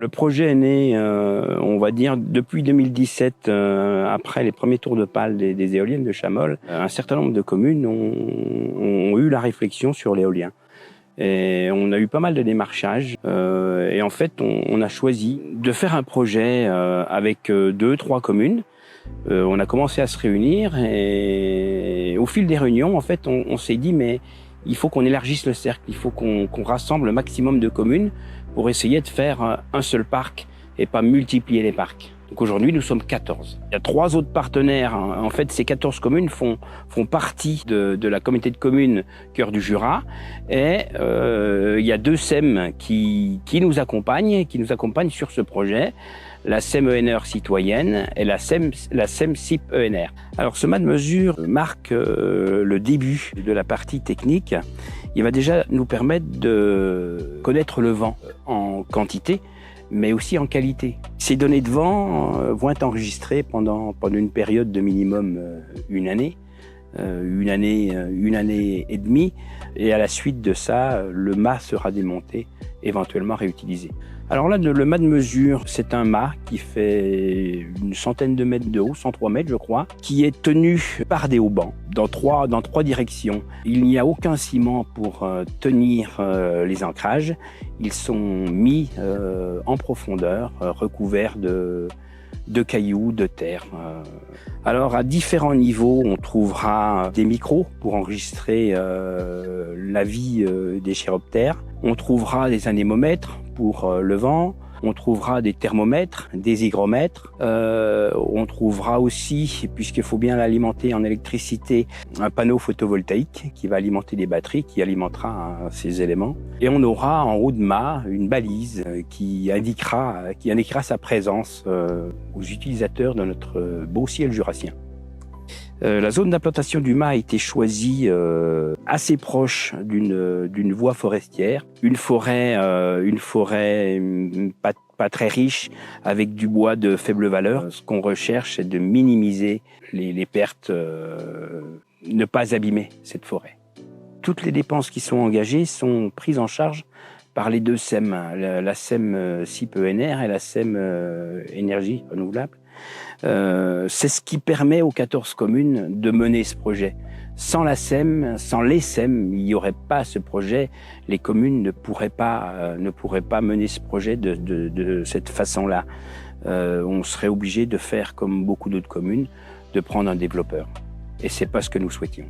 Le projet est né, on va dire, depuis 2017, après les premiers tours de pale des éoliennes de Chamols. Un certain nombre de communes ont eu la réflexion sur l'éolien. Et on a eu pas mal de démarchages. Et en fait, on a choisi de faire un projet avec 2-3 communes. On a commencé à se réunir et au fil des réunions, en fait, on s'est dit mais il faut qu'on élargisse le cercle, il faut qu'on rassemble le maximum de communes pour essayer de faire un seul parc et pas multiplier les parcs. Donc aujourd'hui, nous sommes 14. Il y a 3 autres partenaires. En fait, ces 14 communes font partie de la communauté de communes Cœur du Jura. Et il y a 2 SEM qui nous accompagnent sur ce projet. La SEM ENR citoyenne et la SEM SIP ENR. Alors ce mât de mesure marque le début de la partie technique. Il va déjà nous permettre de connaître le vent en quantité, mais aussi en qualité. Ces données de vent vont être enregistrées pendant une période de minimum une année et demie, et à la suite de ça, le mât sera démonté, éventuellement réutilisé. Alors là, le mât de mesure, c'est un mât qui fait une centaine de mètres de haut, 103 mètres je crois, qui est tenu par des haubans dans trois directions. Il n'y a aucun ciment pour tenir les ancrages. Ils sont mis en profondeur, recouverts de cailloux, de terre. Alors à différents niveaux, on trouvera des micros pour enregistrer la vie des chiroptères. On trouvera des anémomètres pour le vent. On trouvera des thermomètres, des hygromètres. On trouvera aussi, puisqu'il faut bien l'alimenter en électricité, un panneau photovoltaïque qui va alimenter des batteries, qui alimentera ces éléments. Et on aura en haut de mât une balise qui indiquera sa présence aux utilisateurs de notre beau ciel jurassien. La zone d'implantation du mât a été choisie assez proche d'une voie forestière, une forêt pas très riche avec du bois de faible valeur. Ce qu'on recherche, c'est de minimiser les pertes, ne pas abîmer cette forêt. Toutes les dépenses qui sont engagées sont prises en charge par les 2 SEM, la SEM SIP ENR et la SEM énergie renouvelable. C'est ce qui permet aux 14 communes de mener ce projet. Sans la SEM, sans les SEM, il n'y aurait pas ce projet. Les communes ne pourraient pas mener ce projet de cette façon-là. On serait obligé de faire comme beaucoup d'autres communes, de prendre un développeur. Et c'est pas ce que nous souhaitions.